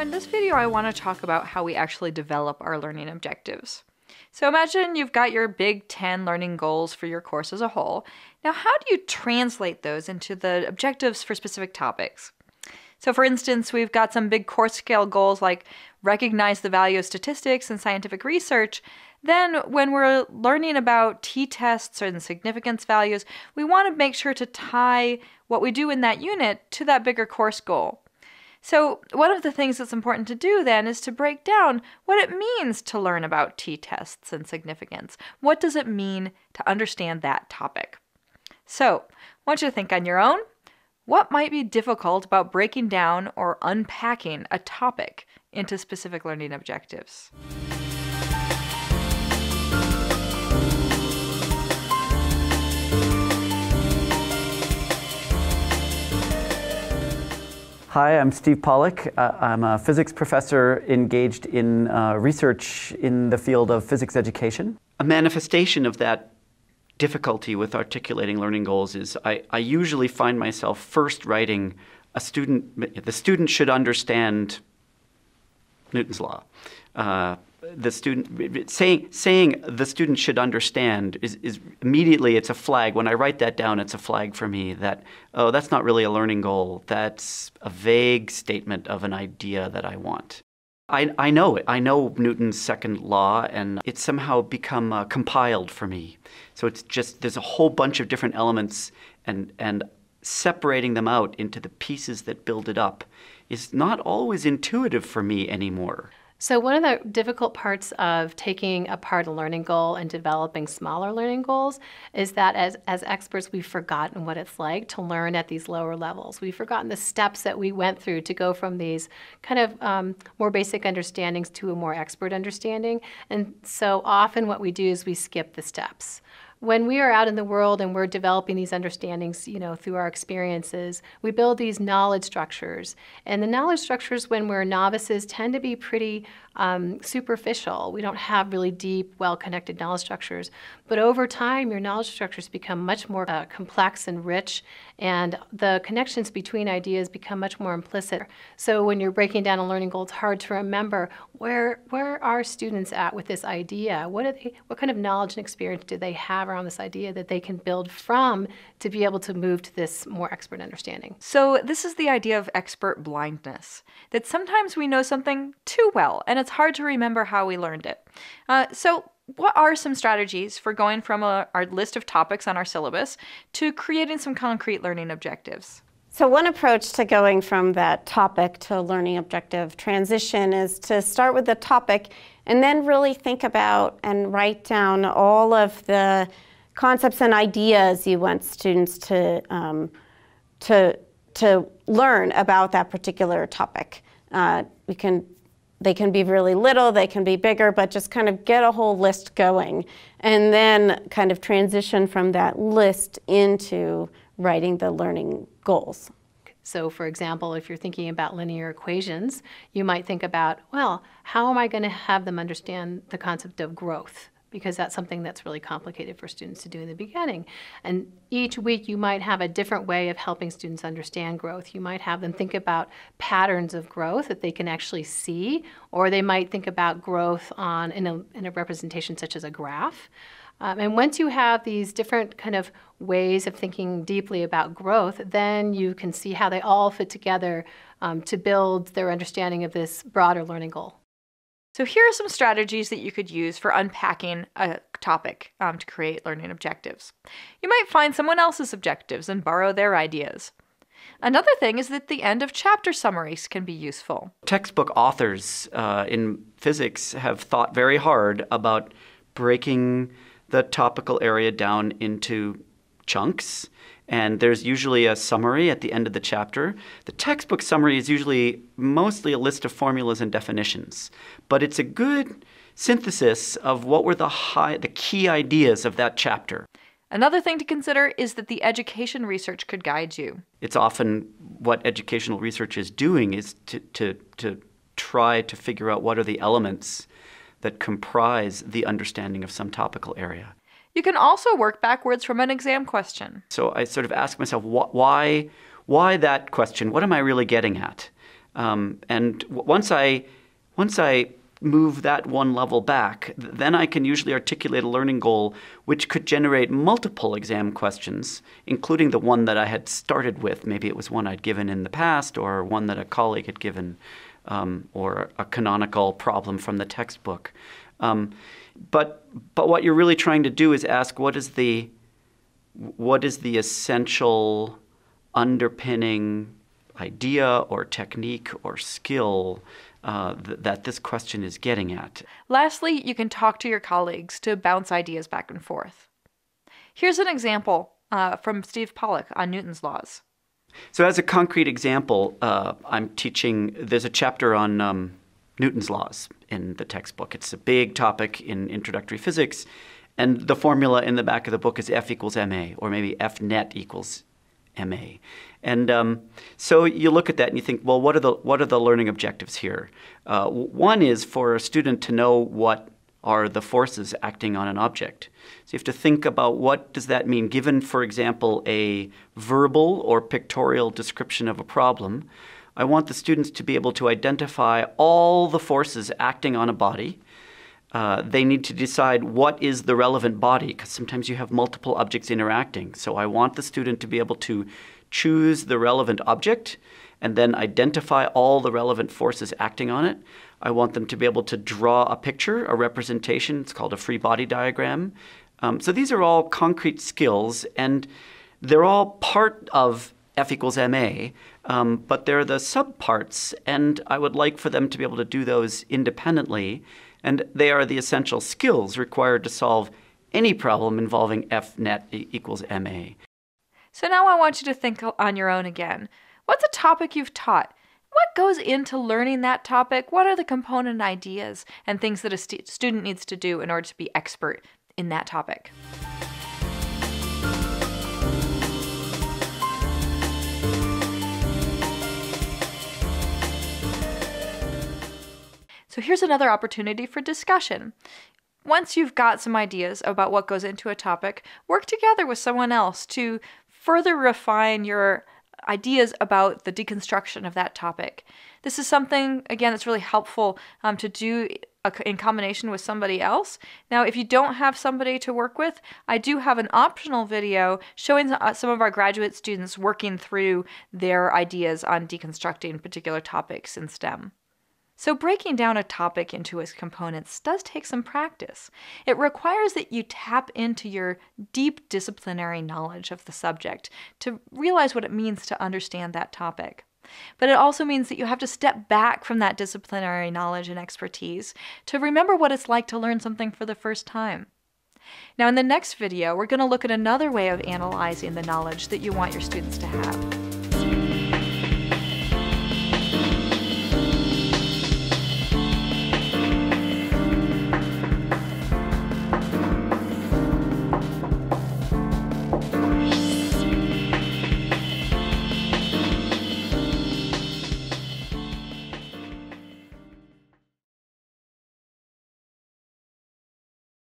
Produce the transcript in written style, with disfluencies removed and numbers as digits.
In this video, I want to talk about how we actually develop our learning objectives. So imagine you've got your big 10 learning goals for your course as a whole. Now, how do you translate those into the objectives for specific topics? So for instance, we've got some big course scale goals like recognize the value of statistics and scientific research. Then when we're learning about t-tests and significance values, we want to make sure to tie what we do in that unit to that bigger course goal. So one of the things that's important to do then is to break down what it means to learn about t-tests and significance. What does it mean to understand that topic? So I want you to think on your own. What might be difficult about breaking down or unpacking a topic into specific learning objectives? Hi, I'm Steve Pollack. I'm a physics professor engaged in research in the field of physics education. A manifestation of that difficulty with articulating learning goals is I usually find myself first writing the student should understand Newton's law. Saying the student should understand is immediately, it's a flag. When I write that down, it's a flag for me that, oh, that's not really a learning goal. That's a vague statement of an idea that I want. I know it. I know Newton's second law, and it's somehow become compiled for me. So it's just, there's a whole bunch of different elements, and separating them out into the pieces that build it up is not always intuitive for me anymore. So one of the difficult parts of taking apart a learning goal and developing smaller learning goals is that as experts, we've forgotten what it's like to learn at these lower levels. We've forgotten the steps that we went through to go from these kind of more basic understandings to a more expert understanding. And so often what we do is we skip the steps. When we are out in the world and we're developing these understandings, through our experiences, we build these knowledge structures. And the knowledge structures, when we're novices, tend to be pretty superficial. We don't have really deep, well-connected knowledge structures. But over time, your knowledge structures become much more complex and rich, and the connections between ideas become much more implicit. So when you're breaking down a learning goal, it's hard to remember where are students at with this idea? What kind of knowledge and experience do they have around this idea that they can build from to be able to move to this more expert understanding? So this is the idea of expert blindness, that sometimes we know something too well, and it's hard to remember how we learned it. So what are some strategies for going from our list of topics on our syllabus to creating some concrete learning objectives? So one approach to going from that topic to learning objective transition is to start with the topic and then really think about and write down all of the concepts and ideas you want students to learn about that particular topic. They can be really little, they can be bigger, but just kind of get a whole list going and then kind of transition from that list into writing the learning goals. So for example, if you're thinking about linear equations, you might think about, well, how am I going to have them understand the concept of growth? Because that's something that's really complicated for students to do in the beginning. And each week you might have a different way of helping students understand growth. You might have them think about patterns of growth that they can actually see, or they might think about growth in a representation such as a graph. And once you have these different kind of ways of thinking deeply about growth, then you can see how they all fit together to build their understanding of this broader learning goal. So here are some strategies that you could use for unpacking a topic to create learning objectives. You might find someone else's objectives and borrow their ideas. Another thing is that the end of chapter summaries can be useful. Textbook authors in physics have thought very hard about breaking the topical area down into chunks, and there's usually a summary at the end of the chapter. The textbook summary is usually mostly a list of formulas and definitions, but it's a good synthesis of what were the key ideas of that chapter. Another thing to consider is that the education research could guide you. It's often what educational research is doing is to try to figure out what are the elements that comprise the understanding of some topical area. You can also work backwards from an exam question. So I sort of ask myself, why that question? What am I really getting at? And once I move that one level back, then I can usually articulate a learning goal which could generate multiple exam questions, including the one that I had started with. Maybe it was one I'd given in the past, or one that a colleague had given, or a canonical problem from the textbook. But what you're really trying to do is ask, what is the essential underpinning idea or technique or skill that this question is getting at. Lastly, you can talk to your colleagues to bounce ideas back and forth. Here's an example from Steve Pollack on Newton's laws. So as a concrete example, I'm teaching, there's a chapter on Newton's laws in the textbook. It's a big topic in introductory physics, and the formula in the back of the book is F equals ma, or maybe F net equals ma. And so you look at that and you think, well, what are the learning objectives here? One is for a student to know what are the forces acting on an object. So you have to think about, what does that mean? Given, for example, a verbal or pictorial description of a problem, I want the students to be able to identify all the forces acting on a body. They need to decide what is the relevant body, because sometimes you have multiple objects interacting. So I want the student to be able to choose the relevant object and then identify all the relevant forces acting on it. I want them to be able to draw a picture, a representation. It's called a free body diagram. So these are all concrete skills, and they're all part of F equals ma, but they're the subparts, and I would like for them to be able to do those independently, and they are the essential skills required to solve any problem involving F net equals ma. So now I want you to think on your own again. What's a topic you've taught? What goes into learning that topic? What are the component ideas and things that a student needs to do in order to be expert in that topic? So here's another opportunity for discussion. Once you've got some ideas about what goes into a topic, work together with someone else to further refine your ideas about the deconstruction of that topic. This is something, again, that's really helpful to do in combination with somebody else. Now, if you don't have somebody to work with, I do have an optional video showing some of our graduate students working through their ideas on deconstructing particular topics in STEM. So breaking down a topic into its components does take some practice. It requires that you tap into your deep disciplinary knowledge of the subject to realize what it means to understand that topic. But it also means that you have to step back from that disciplinary knowledge and expertise to remember what it's like to learn something for the first time. Now, in the next video, we're going to look at another way of analyzing the knowledge that you want your students to have.